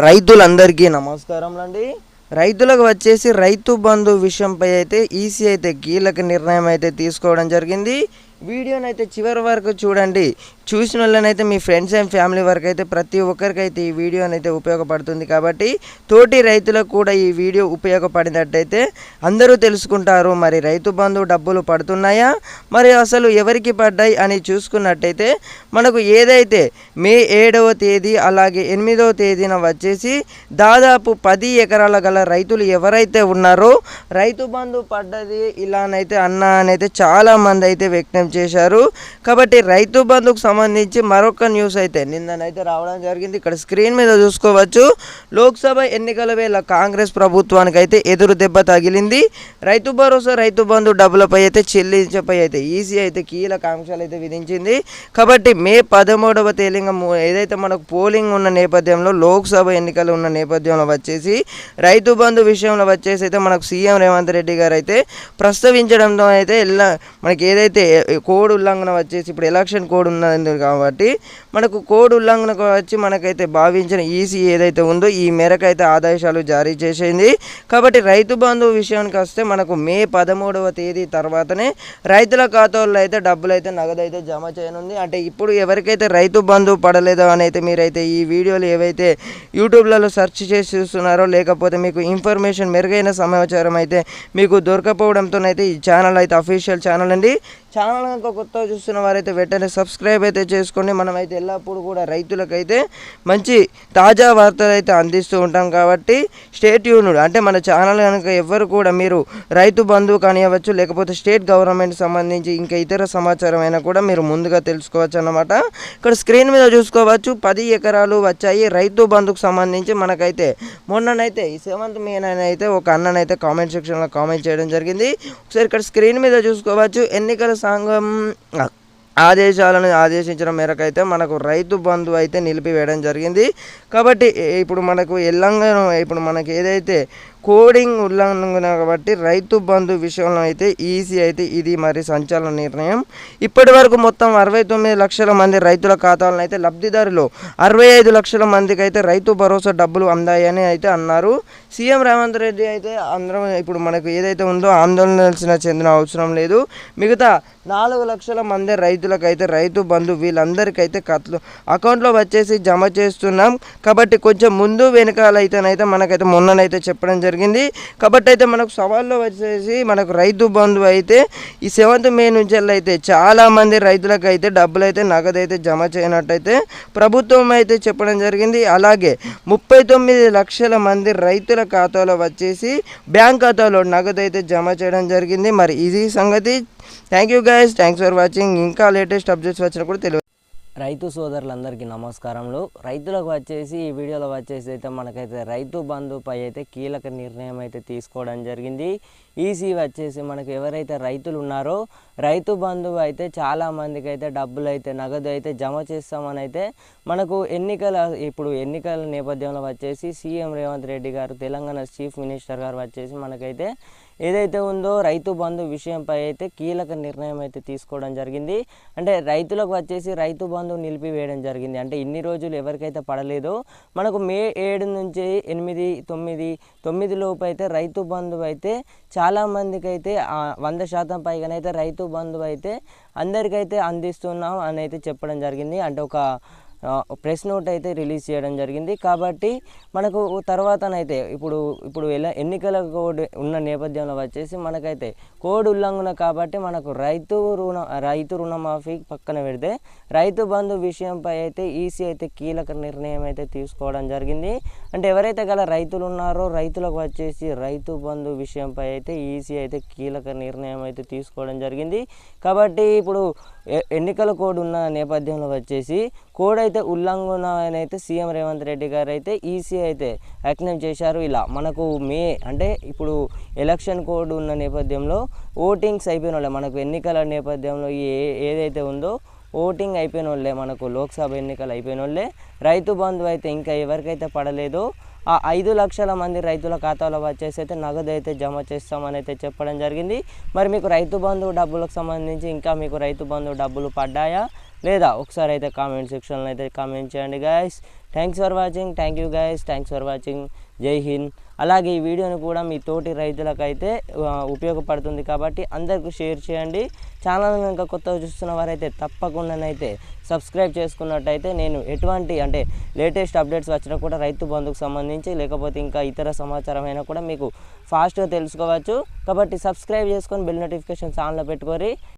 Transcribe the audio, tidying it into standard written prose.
రైతులందరికీ నమస్కారములండి. రైతులకు వచ్చేసి రైతు బంధు విషయంపై అయితే ఈసీ అయితే కీలక నిర్ణయం అయితే తీసుకోవడం జరిగింది. వీడియోని అయితే చివరి వరకు చూడండి. చూసిన వాళ్ళనైతే మీ ఫ్రెండ్స్ అండ్ ఫ్యామిలీ వరకు అయితే ప్రతి ఒక్కరికైతే ఈ వీడియో అయితే ఉపయోగపడుతుంది. కాబట్టి తోటి రైతులకు కూడా ఈ వీడియో ఉపయోగపడినట్టయితే అందరూ తెలుసుకుంటారు. మరి రైతు బంధు డబ్బులు పడుతున్నాయా, మరి అసలు ఎవరికి పడ్డాయి అని చూసుకున్నట్టయితే మనకు ఏదైతే మే 7వ తేదీ అలాగే 8వ తేదీన వచ్చేసి దాదాపు 10 ఎకరాల గల రైతులు ఎవరైతే ఉన్నారో రైతు బంధు పడ్డది ఇలానైతే అన్నా అనైతే చాలామంది అయితే వ్యక్తం చేశారు. కాబట్టి రైతు బంధుకు సంబంధించి మరొక న్యూస్ అయితే నిన్ననైతే రావడం జరిగింది. ఇక్కడ స్క్రీన్ మీద చూసుకోవచ్చు. లోక్సభ ఎన్నికల వేళ కాంగ్రెస్ ప్రభుత్వానికి అయితే ఎదురు దెబ్బ తగిలింది. రైతు భరోసా రైతు బంధు డబ్బులపై అయితే చెల్లించపై అయితే ఈసీ అయితే కీలక ఆంక్షలు అయితే విధించింది. కాబట్టి మే 13వ తేదీన ఏదైతే మనకు పోలింగ్ ఉన్న నేపథ్యంలో లోక్సభ ఎన్నికలు ఉన్న నేపథ్యంలో వచ్చేసి రైతు బంధు విషయంలో వచ్చేసి అయితే మనకు సీఎం రేవంత్ రెడ్డి గారు అయితే ప్రస్తావించడంతో అయితే మనకి ఏదైతే కోడ్ ఉల్లంఘన వచ్చేసి ఇప్పుడు ఎలక్షన్ కోడ్ ఉన్నది కాబట్టి మనకు కోడ్ ఉల్లంఘనకు వచ్చి మనకైతే భావించిన ఈసీ ఏదైతే ఉందో ఈ మేరకు అయితే ఆదేశాలు జారీ చేసింది. కాబట్టి రైతు బంధు విషయానికి వస్తే మనకు మే 13వ తేదీ తర్వాతనే రైతుల ఖాతాల్లో అయితే డబ్బులు అయితే నగదు అయితే జమ చేయనుంది. అంటే ఇప్పుడు ఎవరికైతే రైతు బంధు పడలేదో అని అయితే మీరైతే ఈ వీడియోలు ఏవైతే యూట్యూబ్లలో సెర్చ్ చేసి చూస్తున్నారో లేకపోతే మీకు ఇన్ఫర్మేషన్ మెరుగైన సమాచారం అయితే మీకు దొరకపోవడంతోనైతే ఈ ఛానల్ అయితే అఫీషియల్ ఛానల్ అండి. ఛానల్ కనుక కొత్తగా చూస్తున్న వారైతే వెంటనే సబ్స్క్రైబ్ అయితే చేసుకోండి. మనమైతే ఎల్లప్పుడూ కూడా రైతులకైతే మంచి తాజా వార్తలు అయితే అందిస్తూ ఉంటాం. కాబట్టి స్టేట్ యూనిట్ అంటే మన ఛానల్ కనుక ఎవరు కూడా మీరు రైతు బంధువు కానివ్వచ్చు లేకపోతే స్టేట్ గవర్నమెంట్ సంబంధించి ఇంకా ఇతర సమాచారం అయినా కూడా మీరు ముందుగా తెలుసుకోవచ్చు అన్నమాట. ఇక్కడ స్క్రీన్ మీద చూసుకోవచ్చు 10 ఎకరాలు వచ్చాయి రైతు బంధుకు సంబంధించి. మనకైతే మొన్ననైతే ఈ 7th మే అయితే ఒక అన్ననైతే కామెంట్ సెక్షన్లో కామెంట్ చేయడం జరిగింది. ఒకసారి ఇక్కడ స్క్రీన్ మీద చూసుకోవచ్చు. ఎన్నికల సంఘం ఆదేశాలను ఆదేశించడం మేరకు అయితే మనకు రైతు బంధు అయితే నిలిపివేయడం జరిగింది. కాబట్టి ఇప్పుడు మనకు ఇప్పుడు మనకి ఏదైతే కోడింగ్ ఉల్లంఘన కాబట్టి రైతు బంధు విషయంలో అయితే ఈసీ అయితే ఇది మరి సంచలన నిర్ణయం. ఇప్పటి వరకు మొత్తం 69 లక్షల మంది రైతుల ఖాతాలను అయితే లబ్ధిదారులు 65 లక్షల మందికి అయితే రైతు భరోసా డబ్బులు అందాయని అయితే అన్నారు. సీఎం రేవంత్ రెడ్డి అయితే అందరం ఇప్పుడు మనకు ఏదైతే ఉందో ఆందోళన చెందిన అవసరం లేదు. మిగతా 4 లక్షల మంది రైతులకైతే రైతు బంధు వీళ్ళందరికైతే అకౌంట్లో వచ్చేసి జమ చేస్తున్నాం. కాబట్టి కొంచెం ముందు వెనకాలైతేనైతే మనకైతే మొన్ననైతే చెప్పడం జరిగింది. కాబట్టి అయితే మనకు సవాల్లో వచ్చేసి మనకు రైతు బంధు అయితే ఈ 7th మే నుంచి అయితే చాలామంది రైతులకైతే డబ్బులు అయితే నగదు అయితే జమ చేయనట్టయితే ప్రభుత్వం అయితే చెప్పడం జరిగింది. అలాగే 39 లక్షల మంది రైతుల ఖాతాలో వచ్చేసి బ్యాంక్ ఖాతాలో నగదు అయితే జమ చేయడం జరిగింది. మరి ఇది సంగతి. Thank you guys, thanks for watching. ఇంకా లేటెస్ట్ అప్డేట్స్ వచ్చినా కూడా తెలియదు. రైతు సోదరులందరికీ నమస్కారములు. రైతులకు వచ్చేసి ఈ వీడియోలో వచ్చేసి అయితే మనకైతే రైతు బంధుపై అయితే కీలక నిర్ణయం అయితే తీసుకోవడం జరిగింది. ఈసీ వచ్చేసి మనకు ఎవరైతే రైతులు ఉన్నారో రైతు బంధువు అయితే చాలామందికి అయితే డబ్బులు అయితే నగదు అయితే జమ చేస్తామని అయితే మనకు ఇప్పుడు ఎన్నికల నేపథ్యంలో వచ్చేసి సీఎం రేవంత్ రెడ్డి గారు తెలంగాణ చీఫ్ మినిస్టర్ గారు వచ్చేసి మనకైతే ఏదైతే ఉందో రైతు బంధు విషయంపై అయితే కీలక నిర్ణయం అయితే తీసుకోవడం జరిగింది. అంటే రైతులకు వచ్చేసి రైతు బంధు నిలిపివేయడం జరిగింది. అంటే ఇన్ని రోజులు ఎవరికైతే పడలేదో మనకు మే 7 నుంచి 8 లోపు అయితే రైతు బంధు అయితే చాలామందికి అయితే 100% పైగానైతే రైతు బంధు అయితే అందరికైతే అందిస్తున్నాం అని అయితే చెప్పడం జరిగింది. అంటే ఒక ప్రెస్ నోట్ అయితే రిలీజ్ చేయడం జరిగింది. కాబట్టి మనకు తర్వాతనైతే ఇప్పుడు ఎన్నికల కోడ్ ఉన్న నేపథ్యంలో వచ్చేసి మనకైతే కోడ్ ఉల్లంఘన కాబట్టి మనకు రైతు రుణమాఫీ పక్కన పెడితే రైతు బంధు విషయంపై అయితే ఈసీ అయితే కీలక నిర్ణయం అయితే తీసుకోవడం జరిగింది. అంటే ఎవరైతే గల రైతులు ఉన్నారో రైతులకు వచ్చేసి రైతు బంధు విషయంపై అయితే ఈసీ అయితే కీలక నిర్ణయం అయితే తీసుకోవడం జరిగింది. కాబట్టి ఇప్పుడు ఎన్నికల కోడ్ ఉన్న నేపథ్యంలో వచ్చేసి కోడ్ అయితే ఉల్లంఘన అయితే సీఎం రేవంత్ రెడ్డి గారు అయితే ఈసీ అయితే యాక్టివేట్ చేశారు. ఇలా మనకు అంటే ఇప్పుడు ఎలక్షన్ కోడ్ ఉన్న నేపథ్యంలో ఓటింగ్స్ అయిపోయిన వాళ్ళే మనకు ఎన్నికల నేపథ్యంలో ఏదైతే ఉందో ఓటింగ్ అయిపోయిన వాళ్ళే మనకు లోక్సభ ఎన్నికలు అయిపోయిన వాళ్ళే రైతు బంధు అయితే ఇంకా ఎవరికైతే పడలేదో ఆ 5 లక్షల మంది రైతుల ఖాతాలో వచ్చేసి అయితే నగదు అయితే జమ చేస్తామని అయితే చెప్పడం జరిగింది. మరి మీకు రైతు బంధు డబ్బులకు సంబంధించి ఇంకా మీకు రైతు బంధు డబ్బులు పడ్డాయా లేదా ఒకసారి అయితే కామెంట్ సెక్షన్లో అయితే కామెంట్ చేయండి guys. Thanks for watching. Thank you guys. Thanks for watching. జై హింద్. అలాగే ఈ వీడియోని కూడా మీ తోటి రైతులకైతే ఉపయోగపడుతుంది కాబట్టి అందరికీ షేర్ చేయండి. ఛానల్ కనుక కొత్తగా చూస్తున్న వారైతే తప్పకుండానైతే సబ్స్క్రైబ్ చేసుకున్నట్టయితే నేను ఎటువంటి అంటే లేటెస్ట్ అప్డేట్స్ వచ్చినా కూడా రైతు బంధుకు సంబంధించి లేకపోతే ఇంకా ఇతర సమాచారం అయినా కూడా మీకు ఫాస్ట్గా తెలుసుకోవచ్చు. కాబట్టి సబ్స్క్రైబ్ చేసుకొని బెల్ నోటిఫికేషన్స్ ఆన్లో పెట్టుకొని